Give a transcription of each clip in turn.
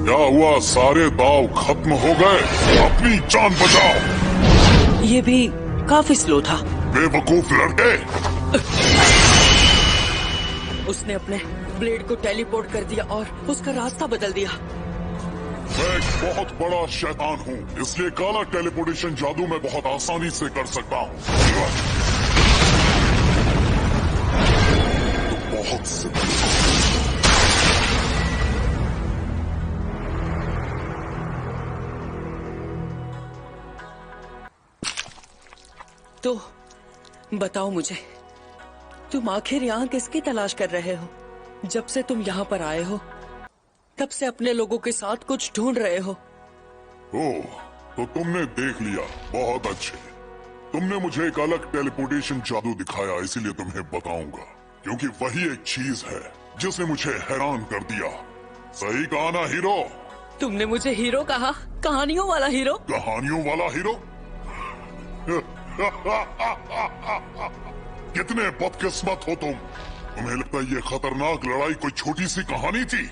क्या हुआ? सारे दाव खत्म हो गए? अपनी जान बचाओ। ये भी काफी स्लो था। बेवकूफ लड़के। उसने अपने ब्लेड को टेलीपोर्ट कर दिया और उसका रास्ता बदल दिया। मैं एक बहुत बड़ा शैतान हूँ, इसलिए काला टेलीपोर्टेशन जादू मैं बहुत आसानी से कर सकता हूँ। तो बहुत सिंपल। तो बताओ मुझे, तुम आखिर यहाँ किसकी तलाश कर रहे हो? जब से तुम यहाँ पर आए हो तब से अपने लोगों के साथ कुछ ढूंढ रहे हो। ओह, तो तुमने देख लिया। बहुत अच्छे। तुमने मुझे एक अलग टेलीपोर्टेशन जादू दिखाया, इसीलिए तुम्हें बताऊंगा, क्योंकि वही एक चीज है जिसने मुझे हैरान कर दिया। सही कहा ना हीरो? तुमने मुझे हीरो कहा? कहानियों वाला हीरो? कहानियों वाला हीरो? कितने बदकिस्मत हो तुम। तुम्हें लगता है ये खतरनाक लड़ाई कोई छोटी सी कहानी थी?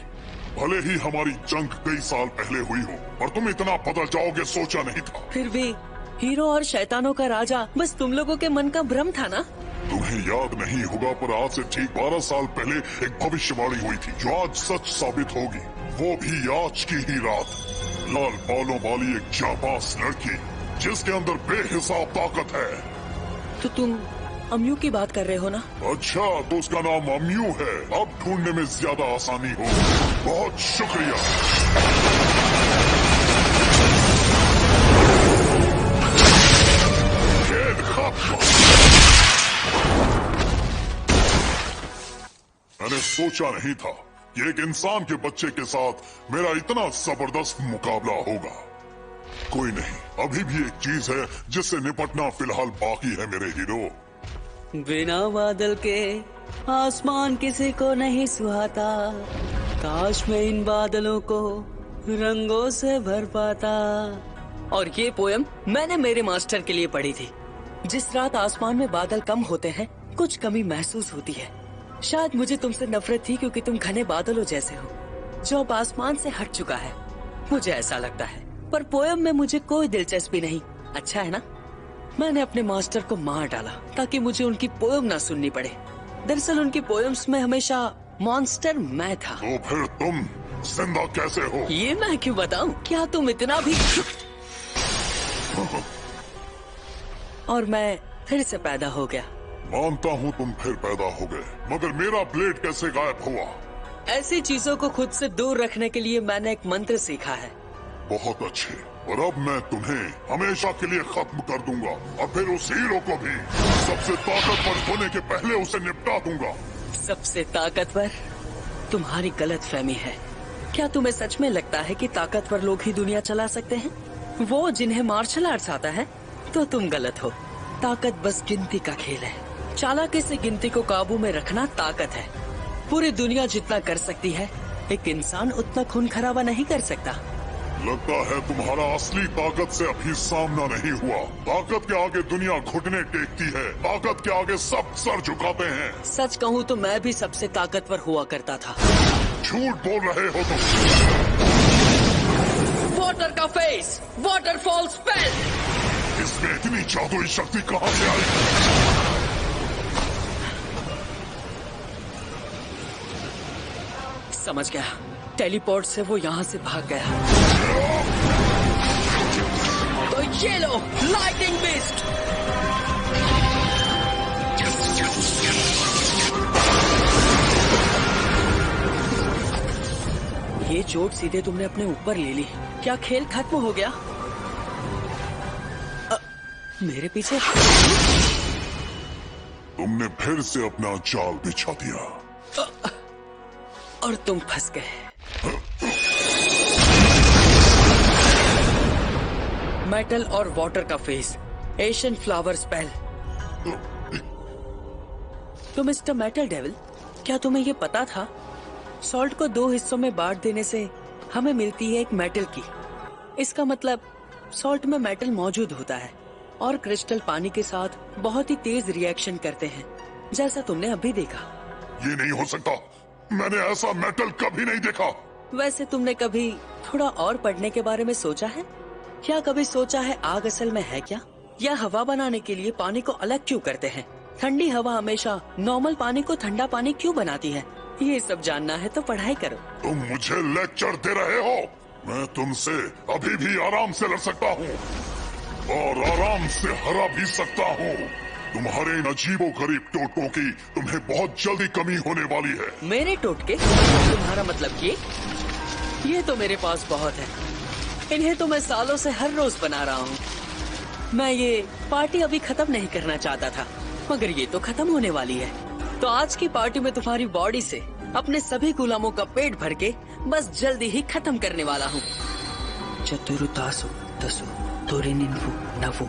भले ही हमारी जंग कई साल पहले हुई हो, पर तुम इतना बदल जाओगे सोचा नहीं था। फिर भी हीरो और शैतानों का राजा बस तुम लोगों के मन का भ्रम था ना? तुम्हें याद नहीं होगा, पर आज से ठीक 12 साल पहले एक भविष्यवाणी हुई थी जो आज सच साबित होगी। वो भी आज की ही रात। लाल बालों वाली एक जाबाज लड़की जिसके अंदर बेहिसाब ताकत है। तो तुम अम्यू की बात कर रहे हो ना? अच्छा, तो उसका नाम अम्यू है। अब ढूंढने में ज्यादा आसानी हो। बहुत शुक्रिया। खेल खत्म। मैंने सोचा नहीं था कि एक इंसान के बच्चे के साथ मेरा इतना जबरदस्त मुकाबला होगा। कोई नहीं, अभी भी एक चीज है जिससे निपटना फिलहाल बाकी है मेरे हीरो। बिना बादल के आसमान किसी को नहीं सुहाता, काश मैं इन बादलों को रंगों से भर पाता। और ये पोयम मैंने मेरे मास्टर के लिए पढ़ी थी। जिस रात आसमान में बादल कम होते हैं, कुछ कमी महसूस होती है। शायद मुझे तुमसे नफरत थी क्योंकि तुम घने बादलों जैसे हो जो अब आसमान से हट चुका है। मुझे ऐसा लगता है, पर पोयम में मुझे कोई दिलचस्पी नहीं। अच्छा है ना? मैंने अपने मास्टर को मार डाला ताकि मुझे उनकी पोयम ना सुननी पड़े। दरअसल उनकी पोयम्स में हमेशा मॉन्स्टर मैं था। तो फिर तुम जिंदा कैसे हो? ये मैं क्यों बताऊं? क्या तुम इतना भी? और मैं फिर से पैदा हो गया। मानता हूँ तुम फिर पैदा हो गए, मगर मेरा ब्लेड कैसे गायब हुआ? ऐसी चीजों को खुद से दूर रखने के लिए मैंने एक मंत्र सीखा है। बहुत अच्छे। और अब मैं तुम्हें हमेशा के लिए खत्म कर दूंगा, और फिर उस हीरो को भी सबसे ताकतवर होने के पहले उसे निपटा दूंगा। सबसे ताकतवर? तुम्हारी गलत फहमी है। क्या तुम्हें सच में लगता है कि ताकतवर लोग ही दुनिया चला सकते हैं? वो जिन्हें मार्शल आर्ट्स आता है? तो तुम गलत हो। ताकत बस गिनती का खेल है। चालाकी से गिनती को काबू में रखना ताकत है। पूरी दुनिया जितना कर सकती है, एक इंसान उतना खून खराबा नहीं कर सकता। लगता है तुम्हारा असली ताकत से अभी सामना नहीं हुआ। ताकत के आगे दुनिया घुटने टेकती है, ताकत के आगे सब सर झुकाते हैं। सच कहूँ तो मैं भी सबसे ताकतवर हुआ करता था। झूठ बोल रहे हो तुम। वाटर का फेस, वाटरफॉल स्पेल। इसमें इतनी जादुई शक्ति कहाँ से आई? समझ गया। टेलीपोर्ट से वो यहाँ से भाग गया। तो ये लो, लाइटिंग बीस्ट। ये चोट सीधे तुमने अपने ऊपर ले ली। क्या खेल खत्म हो गया? मेरे पीछे? तुमने फिर से अपना जाल बिछा दिया। और तुम फंस गए। मेटल और वाटर का फेस, एशियन फ्लावर स्पेल। तो मिस्टर मेटल डेविल, क्या तुम्हें ये पता था? सॉल्ट को 2 हिस्सों में बांट देने से हमें मिलती है एक मेटल की। इसका मतलब सॉल्ट में मेटल मौजूद होता है और क्रिस्टल पानी के साथ बहुत ही तेज रिएक्शन करते हैं, जैसा तुमने अभी देखा। ये नहीं हो सकता। मैंने ऐसा मेटल कभी नहीं देखा। वैसे तुमने कभी थोड़ा और पढ़ने के बारे में सोचा है? क्या कभी सोचा है आग असल में है क्या? या हवा बनाने के लिए पानी को अलग क्यों करते हैं? ठंडी हवा हमेशा नॉर्मल पानी को ठंडा पानी क्यों बनाती है? ये सब जानना है तो पढ़ाई करो। तुम मुझे लेक्चर दे रहे हो? मैं तुमसे अभी भी आराम से लड़ सकता हूँ और आराम से हरा भी सकता हूँ। तुम्हारे इन अजीबो गरीब टोटकों की तुम्हें बहुत जल्दी कमी होने वाली है। मेरे टोटके? तुम्हारा मतलब ये तो मेरे पास बहुत है। इन्हें तो मैं सालों से हर रोज बना रहा हूँ। मैं ये पार्टी अभी खत्म नहीं करना चाहता था, मगर ये तो खत्म होने वाली है। तो आज की पार्टी में तुम्हारी बॉडी से अपने सभी गुलामों का पेट भर के बस जल्दी ही खत्म करने वाला हूँ। चतुरु तासु तसु तोरिनिन्फु नवु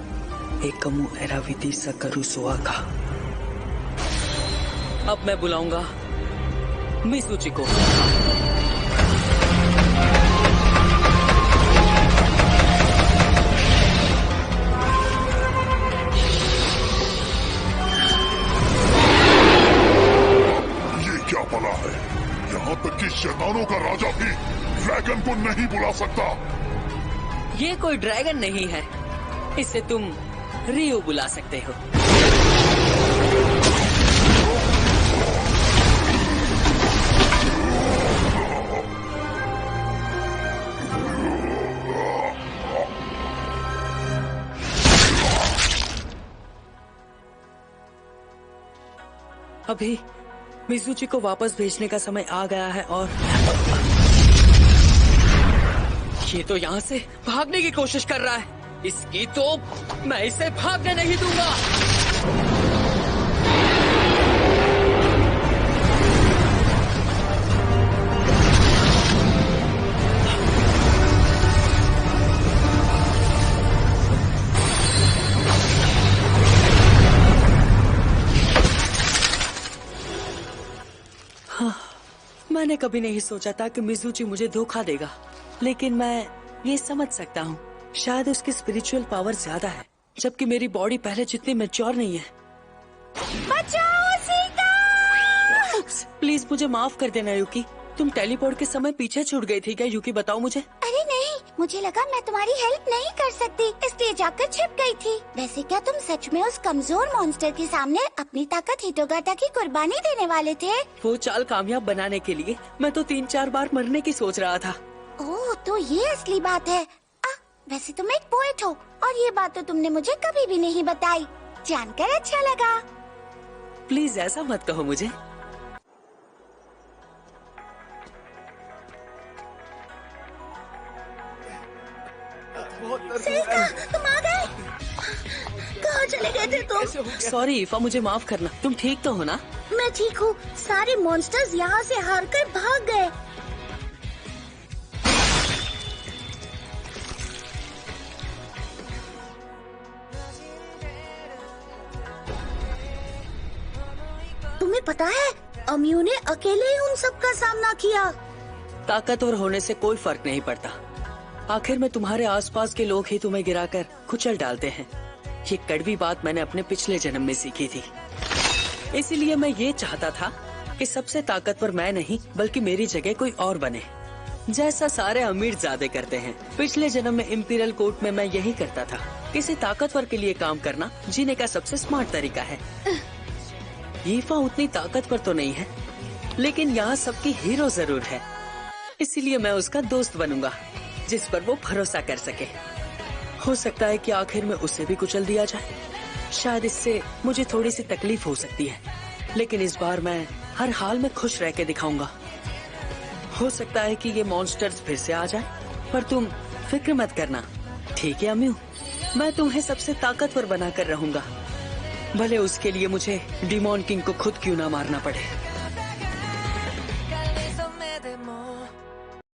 एकमु एराविति सकरु सुआका। अब मैं बुलाऊंगा मिज़ुची को। क्या भला है, यहाँ तक कि शैतानों का राजा भी ड्रैगन को नहीं बुला सकता। ये कोई ड्रैगन नहीं है, इसे तुम रियो बुला सकते हो। अभी मिज़ुची को वापस भेजने का समय आ गया है और ये तो यहाँ से भागने की कोशिश कर रहा है। इसकी तो मैं इसे भागने नहीं दूंगा। मैंने कभी नहीं सोचा था कि मिज़ुची मुझे धोखा देगा, लेकिन मैं ये समझ सकता हूँ। शायद उसकी स्पिरिचुअल पावर ज्यादा है, जबकि मेरी बॉडी पहले जितनी मैच्योर नहीं है। बचाओ सीता! प्लीज मुझे माफ कर देना यूकी। तुम टेलीपोर्ट के समय पीछे छूट गई थी क्या यूकी? बताओ मुझे। अरे नहीं, मुझे लगा मैं तुम्हारी हेल्प नहीं कर सकती, इसलिए जाकर छिप गई थी। वैसे क्या तुम सच में उस कमजोर मॉन्स्टर के सामने अपनी ताकत हितोगाटा की कुर्बानी देने वाले थे? वो चाल कामयाब बनाने के लिए मैं तो 3-4 बार मरने की सोच रहा था। ओह, तो ये असली बात है। वैसे तुम एक पोएट हो और ये बात तो तुमने मुझे कभी भी नहीं बताई। जानकर अच्छा लगा। प्लीज ऐसा मत कहो मुझे। सीता, तुम आ गए? कहाँ चले गए थे तुम? सॉरी ईफा, मुझे माफ करना। तुम ठीक तो हो ना? मैं ठीक हूँ। सारे मॉन्स्टर्स यहाँ से हार कर भाग गए। तुम्हें पता है, अम्यू ने अकेले ही उन सब का सामना किया। ताकतवर होने से कोई फर्क नहीं पड़ता। आखिर में तुम्हारे आसपास के लोग ही तुम्हें गिराकर कुचल डालते हैं। ये कड़वी बात मैंने अपने पिछले जन्म में सीखी थी। इसीलिए मैं ये चाहता था कि सबसे ताकतवर मैं नहीं बल्कि मेरी जगह कोई और बने, जैसा सारे अमीरजादे करते हैं। पिछले जन्म में इंपीरियल कोर्ट में मैं यही करता था। किसी ताकतवर के लिए काम करना जीने का सबसे स्मार्ट तरीका है। ईफा उतनी ताकतवर तो नहीं है, लेकिन यहाँ सबकी हीरो जरूर है। इसीलिए मैं उसका दोस्त बनूंगा, जिस पर वो भरोसा कर सके। हो सकता है कि आखिर में उसे भी कुचल दिया जाए। शायद इससे मुझे थोड़ी सी तकलीफ हो सकती है, लेकिन इस बार मैं हर हाल में खुश रह के दिखाऊंगा। हो सकता है कि ये मॉन्स्टर्स फिर से आ जाए, पर तुम फिक्र मत करना, ठीक है अम्यू? मैं तुम्हें सबसे ताकतवर बनाकर रहूंगा, भले उसके लिए मुझे डिमॉन किंग को खुद क्यों ना मारना पड़े।